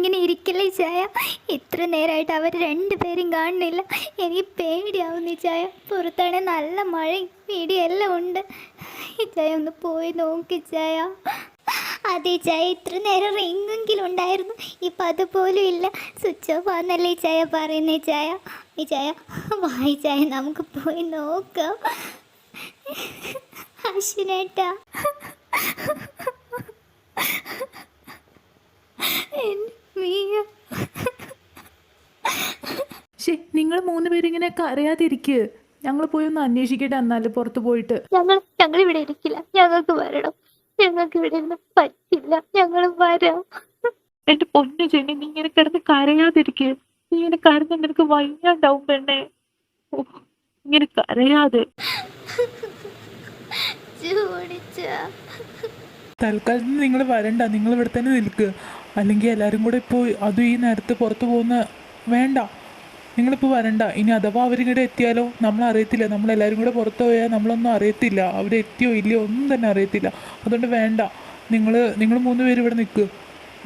ഇങ്ങനെ ഇരിക്കില്ലേ ചായ? ഇത്ര നേരമായിട്ട് അവർ രണ്ടുപേരും കാണുന്നില്ല. എനിക്ക് പേടിയാവുന്നു ചായ. പുറത്താണെ നല്ല മഴയും ഇടിയെല്ലാം ഉണ്ട്. ചായ ഒന്ന് പോയി നോക്കി ചായ. അതെ ചായ, ഇത്ര നേരം റിങ്ങെങ്കിലും ഉണ്ടായിരുന്നു. ഇപ്പം അതുപോലും ഇല്ല. സ്വിച്ച് ഓഫ് ആണെന്നല്ലേ ചായ പറയുന്നേ ചായ? ഈ ചായ വായി ചായ, നമുക്ക് പോയി നോക്കാം. അശ്വിനേട്ടാ, നിങ്ങൾ 3 പേരിങ്ങനെ കരയാതിരിക്കുക. ഞങ്ങൾ പോയി ഒന്ന് അന്വേഷിക്കട്ടെ എന്നാലും പുറത്ത് പോയിട്ട്. ഞങ്ങൾ ഇവിടെ ഇരിക്കില്ല. ഞങ്ങൾക്ക് വരണം. ഞങ്ങൾക്ക് ഇവിടെ ഇരുന്ന് പറ്റില്ല. ഞങ്ങൾ വരാം. എന്റെ പൊന്നു ചെന്നി, നീ ഇങ്ങനെ കിടന്ന് കരയാതിരിക്കുക. നീ ഇങ്ങനെ കരഞ്ഞ നിനക്ക് വയ്യാണ്ടാവും പെണ്ണെ. ഓ, ഇങ്ങനെ കരയാതെ. തൽക്കാലത്തിന് നിങ്ങൾ വരണ്ട, നിങ്ങൾ ഇവിടെ തന്നെ നിൽക്കുക. അല്ലെങ്കിൽ എല്ലാവരും കൂടെ ഇപ്പോൾ അതും ഈ നേരത്ത് പുറത്ത് പോകുന്ന വേണ്ട. നിങ്ങളിപ്പോൾ വരണ്ട. ഇനി അഥവാ അവരിങ്ങോട്ട് എത്തിയാലോ നമ്മൾ അറിയത്തില്ല. നമ്മളെല്ലാവരും കൂടെ പുറത്ത് പോയാൽ നമ്മളൊന്നും അറിയത്തില്ല. അവരെത്തിയോ ഇല്ലയോ ഒന്നും തന്നെ അറിയത്തില്ല. അതുകൊണ്ട് വേണ്ട. നിങ്ങൾ 3 പേര് ഇവിടെ നിൽക്കുക.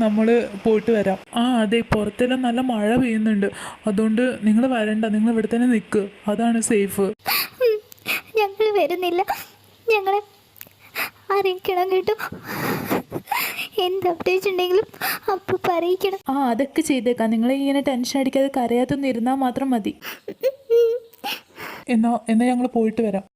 നമ്മൾ പോയിട്ട് വരാം. അതെ, പുറത്തെല്ലാം നല്ല മഴ പെയ്യുന്നുണ്ട്. അതുകൊണ്ട് നിങ്ങൾ വരണ്ട. നിങ്ങൾ ഇവിടെ തന്നെ നിൽക്കുക. അതാണ് സേഫ്. ഞങ്ങൾ വരുന്നില്ല. ഞങ്ങളെ അറിയിക്കണം കേട്ടോ. എന്ത് അപ്ഡേറ്റ് ഉണ്ടെങ്കിലും അപ്പോൾ പറയിക്കണം. അതൊക്കെ ചെയ്തേക്കാം. നിങ്ങളിങ്ങനെ ടെൻഷൻ അടിക്കാതെ കരയാത്തൊന്നും ഇരുന്നാൽ മാത്രം മതി. എന്നാ ഞങ്ങൾ പോയിട്ട് വരാം.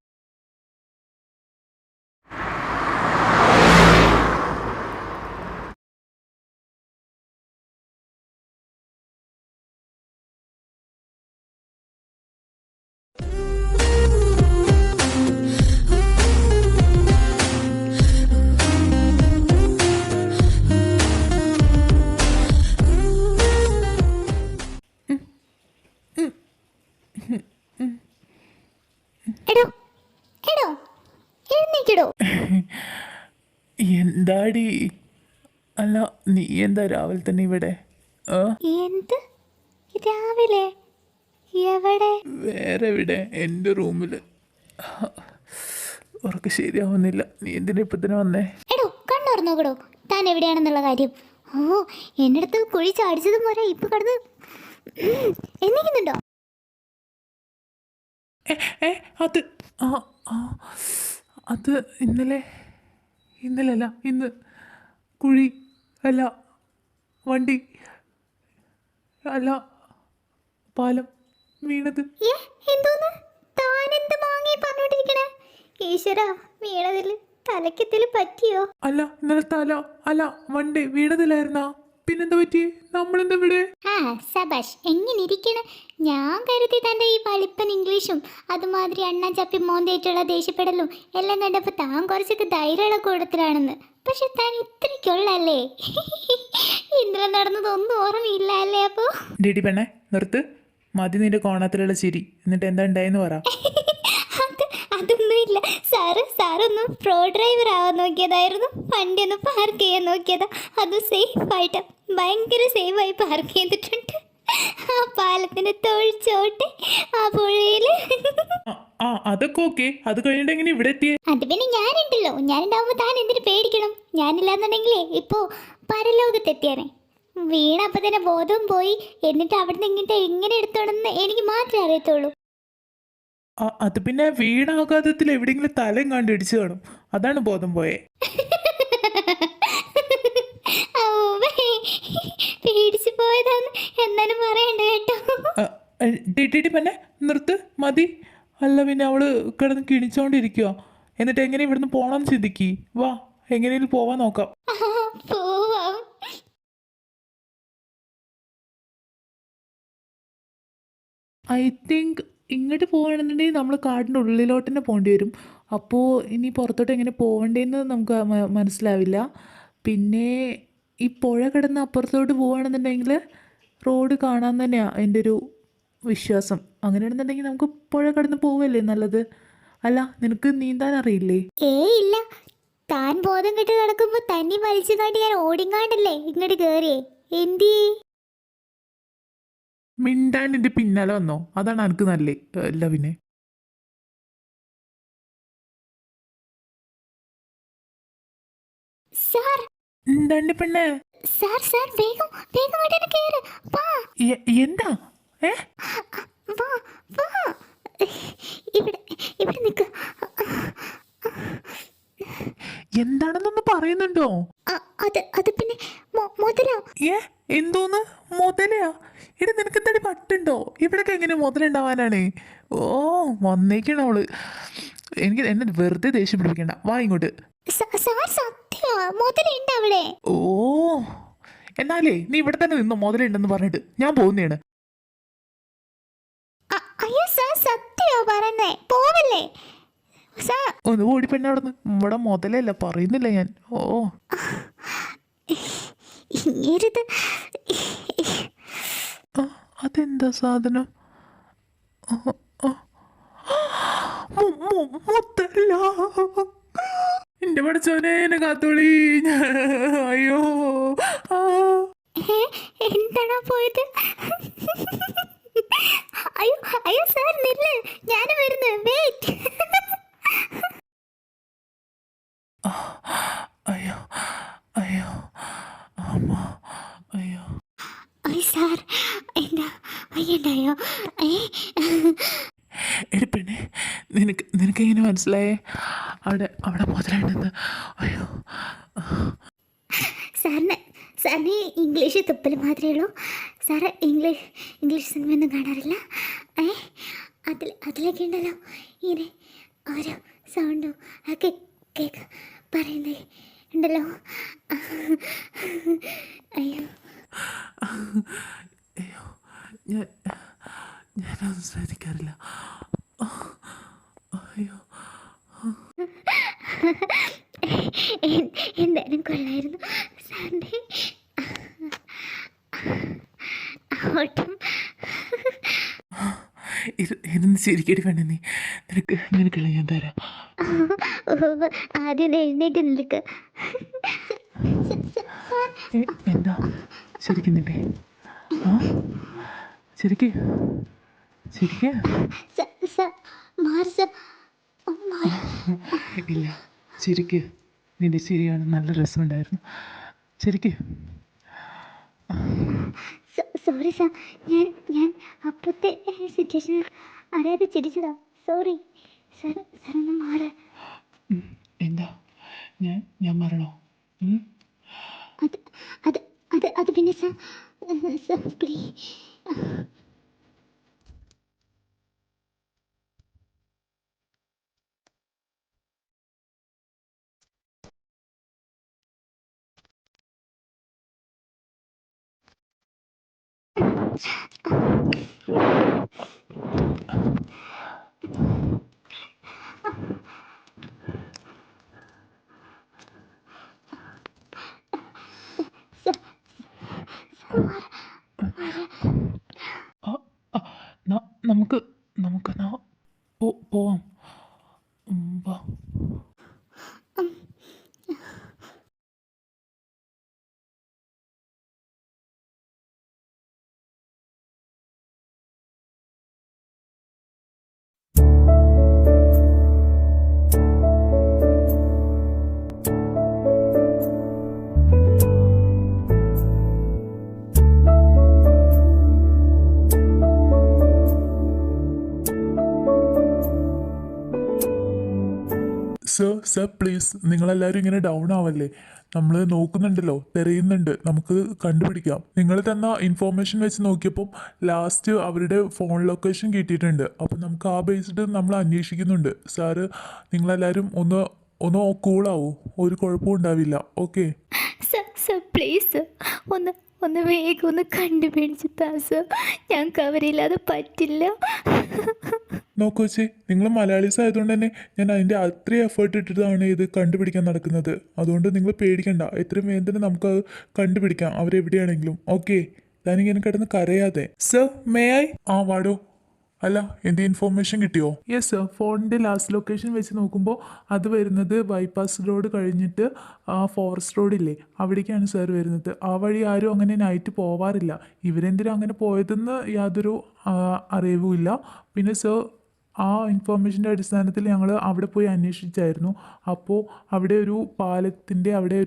എന്താടി? അല്ല, നീ എന്താ രാവിലെ തന്നെ ഇവിടെ? എന്ത് രാവിലെ? എവിടെ? വേറെ എവിടെ? എൻ്റെ റൂമിൽ. ഉറക്കം ശരിയാവുന്നില്ല. നീ എന്തിനാ ഇപ്പം തന്നെ വന്നേ? കണ്ണോർന്നോക്കടോ താൻ എവിടെയാണെന്നുള്ള കാര്യം. എൻ്റെ അടുത്ത് കുഴി ചാടിച്ചതും പോരാ, ഇപ്പൊ കടന്ന് എന്നിക്കുന്നുണ്ടോ? അത് ഇന്നലല്ല, ഇന്ന് കുഴി അല്ല, വണ്ടി അല്ല, പാലം വീണത്. എന്തോന്ന് താനെന്ത് മാങ്ങി പറഞ്ഞോണ്ടിരിക്കണേ? ഈശ്വര, വീണതിൽ തലക്കെത്തില് പറ്റിയോ? അല്ല, ഇന്നലെ അല്ല, വണ്ടി വീണതില്ലായിരുന്നാ? പിന്നെന്താ പറ്റി? നമ്മളെന്താ ഇവിടെ? സബാഷ്, എങ്ങനെ ഇരിക്കണ? ഞാൻ കരുതി തൻ്റെ ഈ പളിപ്പൻ ഇംഗ്ലീഷും അതുമാതിരി അണ്ണാ ചപ്പി മോന്തേറ്റുള്ള ദേഷ്യപ്പെടലും എല്ലാം കണ്ടപ്പോൾ താൻ കുറച്ചൊക്കെ ധൈര്യമുള്ള കൂട്ടത്തിലാണെന്ന്. പക്ഷെ താൻ ഇത്രയ്ക്കുള്ളല്ലേ? ഇന്നലെ നടന്നതൊന്നും ഓർമ്മയില്ല അല്ലേ? അപ്പോൾ ഡേഡി പെണ്ണെ നിർത്ത്. മതി നിന്റെ കോണത്തിലുള്ള ചിരി. എന്നിട്ട് എന്താ ഉണ്ടായെന്ന് പറ. അതൊന്നുമില്ല സാറൊന്ന് പ്രോ ഡ്രൈവർ ആവാൻ നോക്കിയതായിരുന്നു. വണ്ടി ഒന്ന് പാർക്ക് ചെയ്യാൻ നോക്കിയതാ. അത് സേഫായിട്ട്, ഭയങ്കര സേഫായി പാർക്ക് ചെയ്തിട്ടുണ്ട്. ആ പാലത്തിന് തൊഴിച്ചോട്ടെ ആ പുഴയില്. അതൊക്കെ ഓക്കെ. അത് കഴിഞ്ഞിട്ട് എങ്ങനെ ഇവിടെ എത്തിയേ? അത് പിന്നെ ഞാനുണ്ടല്ലോ. ഞാനുണ്ടാവുമ്പോ താൻ എന്തിനു പേടിക്കണം? ഞാനില്ലാന്നുണ്ടെങ്കിലേ ഇപ്പോ പരലോകത്തെത്തിയാനേ. വീണ അപ്പൊ തന്നെ ബോധവും പോയി. എന്നിട്ട് അവിടുന്ന് ഇങ്ങോട്ട് എങ്ങനെ എടുത്തോണെന്ന് എനിക്ക് മാത്രമേ അറിയത്തുള്ളൂ. അത് പിന്നെ വീണാഘാതത്തിൽ എവിടെയെങ്കിലും തലയും കണ്ട് ഇടിച്ചു കാണും. അതാണ് ബോധം പോയേ. പേടിച്ചു പോയതാന്ന് എന്നാലും പറയണ്ട കേട്ടോ. ഡിറ്റി പിന്നെ നിർത്ത്, മതി. അല്ല പിന്നെ അവള് കിടന്ന് കിണിച്ചോണ്ടിരിക്കുക. എന്നിട്ട് എങ്ങനെ ഇവിടുന്ന് പോണമെന്ന് ചിന്തിക്കി. വാ, എങ്ങനെയും പോവാൻ നോക്കാം. ഐ തിങ്ക് ഇങ്ങോട്ട് പോകണമെന്നുണ്ടെങ്കിൽ നമ്മൾ കാടിൻ്റെ ഉള്ളിലോട്ട് തന്നെ പോകേണ്ടി വരും. അപ്പോൾ ഇനി പുറത്തോട്ട് എങ്ങനെ പോകേണ്ടതെന്ന് നമുക്ക് മനസ്സിലാവില്ല. പിന്നെ ഈ പുഴ കിടന്ന് അപ്പുറത്തോട്ട് പോവുകയാണെന്നുണ്ടെങ്കിൽ റോഡ് കാണാൻ തന്നെയാണ് എൻ്റെ ഒരു വിശ്വാസം. അങ്ങനെയാണെന്നുണ്ടെങ്കിൽ നമുക്ക് പുഴ കടന്ന് പോവുകയല്ലേ നല്ലത്. അല്ല, നിനക്ക് നീന്താൻ അറിയില്ലേ? ഇല്ല. താൻ ബോധം കെട്ട് കിടക്കുമ്പോ തന്നെ വലിച്ചു കാട്ടി ഞാൻ ഓടിങ്ങാണ്ടല്ലേ ഇങ്ങോട്ട് കേറിയേ. എന്തി മിണ്ടാൻ എൻ്റെ പിന്നാലെ വന്നോ? അതാണ് എനിക്ക് നല്ലേ. അല്ല പിന്നെ സാർ എന്താണ് പെണ്ണേ? സാർ സാർ വേഗം വേഗം ഇങ്ങോട്ട് കയറ്. വാ എന്താ ഏ വാ വാ, ഇവിടെ ഇവിടെ നിൽക്ക്. എന്താണെന്നൊന്ന് പറയുന്നുണ്ടോ? അത് അത് പിന്നെ മുതല. ഏ എന്തോന്ന് മുതലയാ? ഇനി നിനക്ക് എന്തായാലും പട്ടുണ്ടോ? ഇവിടൊക്കെ എങ്ങനെ മുതലുണ്ടാവാനാണ്? ഓ വന്നേക്കണ അവള്. എനിക്ക് എന്നെ വെറുതെ ദേഷ്യം പിടിപ്പിക്കണ്ട, വാ ഇങ്ങോട്ട്. സാർ സത്യ മുതലുണ്ട് അവിടെ. ഓ എന്നാലേ നീ ഇവിടെ തന്നെ നിന്നോ, മുതലുണ്ടെന്ന് പറഞ്ഞിട്ട് ഞാൻ പോകുന്നതാണ്. അയ്യോ സാർ സത്യോ പറയുന്നേ, പോവല്ലേ സാർ. ഒന്ന് ഓടി പെണ്ണ അവിടെ നിന്ന്, ഇവിടെ മുതലല്ല പറയുന്നില്ല ഞാൻ. ഓ ഇങ്ങേരുത്. അതെന്താ സാധനം? മുത്തല്ല, എന്റെ പഠിച്ചോനെ എന്നെ കാത്തോളി. അയ്യോ എന്താണോ പോയത്? അയ്യോ അയ്യോ സാർ നില്ല്, ഞാനും വരുന്നു, വെയിറ്റ്. അയ്യോ അയ്യോ അമ്മ അയ്യോ. അയ്യോ സാർ എന്താ അയ്യണ്ടായോ? എടി പെണ്ണെ, നിനക്ക് എങ്ങനെ മനസ്സിലായേ അവിടെ അവിടെ മുതലുണ്ടെന്ന്? അയ്യോ സാറിന് ഇംഗ്ലീഷ് തുപ്പൽ മാത്രമേ ഉള്ളൂ. സാറ് ഇംഗ്ലീഷ് സിനിമയൊന്നും കാണാറില്ല? അതിലൊക്കെ ഉണ്ടല്ലോ ഇങ്ങനെ ഓരോ സൗണ്ടും ഒക്കെ കേക്ക് പറയുന്നത് ഉണ്ടല്ലോ. അയ്യോ അയ്യോ ഞാനത് ശ്രദ്ധിക്കാറില്ല. അയ്യോ എന്തായാലും കൊള്ളായിരുന്നു സാറിൻ്റെ ഓട്ടം. ഇരുന്ന് ചിരിക്കടി വേണ്ട നീ, നിനക്കുള്ള ഞാൻ തരാം. ആദ്യം എഴുന്നേറ്റ് നിൽക്ക്. എന്താ ശരിക്കുന്നില്ലേ? ആ ശരിക്ക് ശരിക്ക് ഇല്ല, ശരിക്ക് നിന്റെ ശരിയാണ്, നല്ല രസമുണ്ടായിരുന്നു. ശരിക്ക് സോറി സാർ, ഞാൻ അപ്പോഴത്തെ സിറ്റുവേഷൻ അറിയാതെ ചിരിച്ചതാ. സോറി സാർ, സാറൊന്ന് മാറ്. എന്താ ഞാൻ മരണോ? അത് അത് അത് അത് പിന്നെ സാർ സാർ പ്ലീസ്. നമുക്ക് നമുക്ക് പോവാം. വാ. സർ പ്ലീസ്, നിങ്ങളെല്ലാവരും ഇങ്ങനെ ഡൗൺ ആവല്ലേ. നമ്മൾ നോക്കുന്നുണ്ടല്ലോ, തിരയുന്നുണ്ട്, നമുക്ക് കണ്ടുപിടിക്കാം. നിങ്ങൾ തന്ന ഇൻഫോർമേഷൻ വെച്ച് നോക്കിയപ്പം ലാസ്റ്റ് അവരുടെ ഫോൺ ലൊക്കേഷൻ കിട്ടിയിട്ടുണ്ട്. അപ്പം നമുക്ക് ആ ബേസ്ഡ് നമ്മൾ അന്വേഷിക്കുന്നുണ്ട്. സാറ് നിങ്ങളെല്ലാവരും ഒന്ന് കൂളാവൂ, ഒരു കുഴപ്പവും ഉണ്ടാവില്ല. ഓക്കെ സർ പ്ലീസ് ഒന്ന് ഒന്ന് വേഗം ഒന്ന് കണ്ടുപിടിച്ച് താ സർ, ഞങ്ങൾക്ക് അവരില്ലാതെ പറ്റില്ല. നോക്കൂ ചേച്ചി, നിങ്ങൾ മലയാളീസ് ആയതുകൊണ്ട് തന്നെ ഞാൻ അതിൻ്റെ അത്രയും എഫേർട്ട് ഇട്ടിട്ടാണ് ഇത് കണ്ടുപിടിക്കാൻ നടക്കുന്നത്. അതുകൊണ്ട് നിങ്ങൾ പേടിക്കണ്ട, എത്രയും വേഗം തന്നെ നമുക്കത് കണ്ടുപിടിക്കാം അവരെവിടെയാണെങ്കിലും. ഓക്കെ, ഞാനിങ്ങനെ കിടന്ന് കരയാതെ. Sir may I? ആ വാടോ. അല്ല, എൻ്റെ ഇൻഫോർമേഷൻ കിട്ടിയോ? യെസ് സർ, ഫോണിൻ്റെ ലാസ്റ്റ് ലൊക്കേഷൻ വെച്ച് നോക്കുമ്പോൾ അത് വരുന്നത് ബൈപ്പാസ് റോഡ് കഴിഞ്ഞിട്ട് ഫോറസ്റ്റ് റോഡില്ലേ, അവിടേക്കാണ് സാർ വരുന്നത്. ആ വഴി ആരും അങ്ങനെ നൈറ്റ് പോവാറില്ല. ഇവരെന്തിനാ അങ്ങനെ പോയതെന്ന് യാതൊരു അറിവുമില്ല. പിന്നെ സർ ആ ഇൻഫോർമേഷൻ്റെ അടിസ്ഥാനത്തിൽ ഞങ്ങൾ അവിടെ പോയി അന്വേഷിച്ചായിരുന്നു. അപ്പോൾ അവിടെ ഒരു പാലത്തിൻ്റെ അവിടെ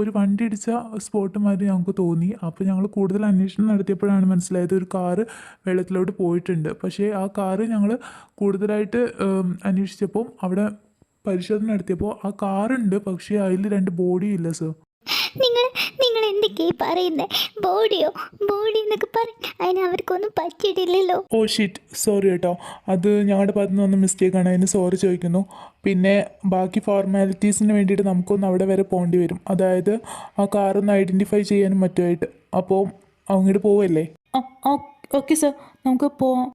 ഒരു വണ്ടി ഇടിച്ച സ്പോട്ട് മാതിരി ഞങ്ങൾക്ക് തോന്നി. അപ്പോൾ ഞങ്ങൾ കൂടുതൽ അന്വേഷണം നടത്തിയപ്പോഴാണ് മനസ്സിലായത് ഒരു കാറ് വെള്ളത്തിലോട്ട് പോയിട്ടുണ്ട്. പക്ഷേ ആ കാറ് ഞങ്ങൾ കൂടുതലായിട്ട് അന്വേഷിച്ചപ്പോൾ അവിടെ പരിശോധന നടത്തിയപ്പോൾ ആ കാറുണ്ട്, പക്ഷേ അതിൽ 2 ബോഡി ഇല്ല സർ. നിങ്ങൾ നിങ്ങൾ എന്തൊക്കെയായി പറയുന്നത്? ബോഡി എന്നൊക്കെ പറയും, അതിന് അവർക്കൊന്നും പറ്റിയിട്ടില്ലല്ലോ. ഓ ഷിറ്റ്, സോറി കേട്ടോ, അത് ഞങ്ങളുടെ ഭാഗത്തു നിന്ന് വന്ന മിസ്റ്റേക്കാണ്, അതിന് സോറി ചോദിക്കുന്നു. പിന്നെ ബാക്കി ഫോർമാലിറ്റീസിന് വേണ്ടിയിട്ട് നമുക്കൊന്ന് അവിടെ വരെ പോകേണ്ടി വരും, അതായത് ആ കാറൊന്ന് ഐഡൻറ്റിഫൈ ചെയ്യാനും മറ്റുമായിട്ട്. അപ്പോൾ അങ്ങോട്ട് പോവല്ലേ? ഓക്കെ സർ, നമുക്ക് പോവാം.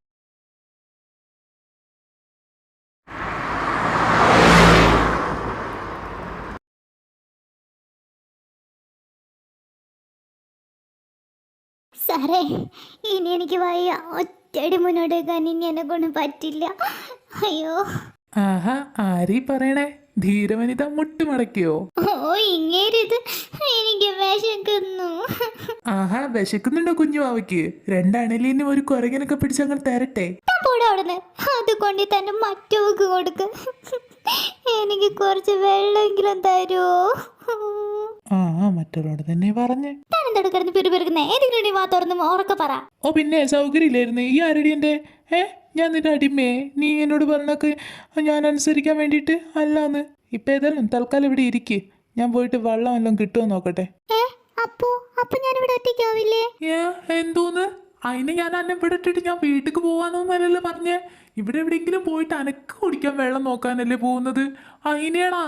സാറേ, ഇനി എനിക്ക് വയ്യ, ഒറ്റയടി മുന്നോട്ട് വെക്കാൻ ഇനി എന്നെ കൊണ്ട് പറ്റില്ല. അയ്യോ. ആഹാ, ആരീ പറയണേ? ധീരവനിത മുട്ടുമടക്കിയോ? ഓ, ഇങ്ങേരിത് എനിക്ക് വിശക്കുന്നു. ആഹാ, വിശക്കുന്നുണ്ടോ കുഞ്ഞു വാവയ്ക്ക്? 2 അണലിനും ഒരു കുരങ്ങനൊക്കെ പിടിച്ച് അങ്ങനെ തരട്ടെ? പോടാ അവിടുന്ന്. അതുകൊണ്ട് തന്നെ മറ്റവക്ക് കൊടുക്ക്. എനിക്ക് കുറച്ച് വെള്ളമെങ്കിലും തരുമോ? ആ, മറ്റവരോട് തന്നെ പറഞ്ഞേ. താനെന്തോട് കിടന്ന് പിറുപിറുക്കുന്നേ? ഏതെങ്കിലും വാ തുറന്ന് ഉറക്കെ പറ. ഓ പിന്നെ സൗകര്യമില്ലായിരുന്നു. ഈ ആരടി എൻ്റെ ഞാൻ നിന്റെ അടിമേ, നീ എന്നോട് പറഞ്ഞൊക്കെ ഞാൻ അനുസരിക്കാൻ വേണ്ടിയിട്ട് അല്ലാന്ന്. ഇപ്പം ഏതായാലും തൽക്കാലം ഇവിടെ ഇരിക്ക്, ഞാൻ പോയിട്ട് വെള്ളം വല്ലതും കിട്ടുമോ നോക്കട്ടെ. അപ്പൊ ഞാനിവിടെ ഒറ്റയ്ക്കാവില്ലേ? എന്തോന്ന്? അതിന് ഞാൻ അന്നെ ഇവിടെ ഇട്ടിട്ട് ഞാൻ വീട്ടിലേക്ക് പോവാന്നൊന്നല്ലല്ലോ പറഞ്ഞേ. ഇവിടെ എവിടെയെങ്കിലും പോയിട്ട് അനക്ക് കുടിക്കാൻ വെള്ളം നോക്കാനല്ലേ പോകുന്നത്? അതിനെയാണാ?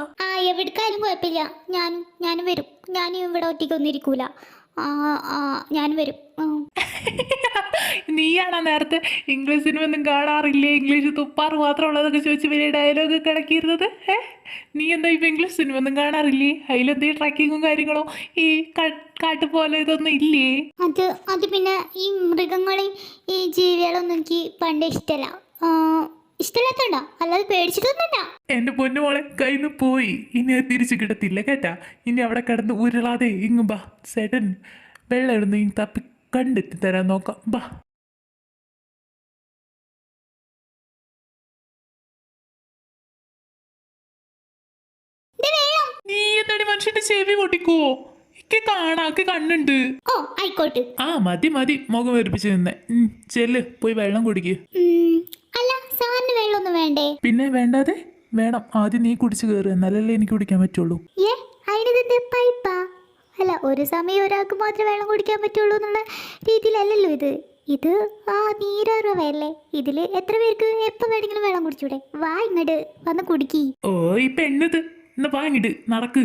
എവിടേക്കായാലും കുഴപ്പമില്ല, ഞാനും വരും. ഞാനും ഇവിടെ ഒറ്റയ്ക്കൊന്നും ഇരിക്കൂല. ഞാൻ വരും. നീയാണോ നേരത്തെ ഇംഗ്ലീഷ് സിനിമ ഒന്നും കാണാറില്ലേ, ഇംഗ്ലീഷ് തുപ്പാറ് മാത്രമുള്ളതൊക്കെ ചോദിച്ച് വലിയ ഡയലോഗ് കിടക്കിയിരുന്നത്? നീ എന്താ ഇപ്പം ഇംഗ്ലീഷ് സിനിമ ഒന്നും കാണാറില്ലേ? അതിലെന്തീ ട്രക്കിങ്ങും കാര്യങ്ങളോ ഈ കാട്ടുപോലെ ഇതൊന്നും ഇല്ലേ? അത് പിന്നെ ഈ മൃഗങ്ങളെയും ഈ ജീവികളൊന്നും എനിക്ക് പണ്ട് ഇഷ്ടമല്ല. ഇഷ്ടമില്ലാത്തോണ്ടാ, അല്ലാതെ പേടിച്ചിട്ടൊന്നുമില്ല. എൻ്റെ പൊന്നുമോളെ കയ്യിന്ന് പോയി, ഇനി അത് തിരിച്ചു കിട്ടത്തില്ല കേട്ടാ. ഇനി അവിടെ കിടന്ന് ഉരുളാതെ ഇങ്ങ് ബാ, ചേട്ടൻ വെള്ളം ഇടുന്ന് ഇങ്ങ് തപ്പി കണ്ടെത്തി തരാൻ നോക്കാം, ബാ. നീ എന്താടി മനുഷ്യന്റെ ചെവി പൊട്ടിക്കുവോ? ഇക്ക് കാണാക്ക് കണ്ണുണ്ട്. ഓ ആയിക്കോട്ടെ. ആ മതി മുഖം വെറുപ്പിച്ച് നിന്നെ. ചെല്ല് പോയി വെള്ളം കുടിക്ക്. അല്ല, സാറിന് വെള്ളമൊന്നും വേണ്ടേ? പിന്നെ വേണ്ടാതെ വേണം, ആദ്യം നീ കുടിച്ച് കയറുക, എന്നാലല്ലേ എനിക്ക് കുടിക്കാൻ പറ്റുള്ളൂ. അതിനെന്ത് പൈപ്പാ? അല്ല, ഒരു സമയം ഒരാൾക്ക് മാത്രമേ വെള്ളം കുടിക്കാൻ പറ്റുള്ളൂ എന്നുള്ള രീതിയിലല്ലല്ലോ ഇത് നീരറവയല്ലേ. ഇതിൽ എത്ര പേർക്ക് എപ്പോൾ വേണമെങ്കിലും വെള്ളം കുടിച്ചൂടെ? വാ ഇങ്ങോട്ട് വന്ന് കുടിക്കി. ഓ ഈ പെണ്ണത് എന്നാ വാങ്ങിട്ട് നടക്ക്.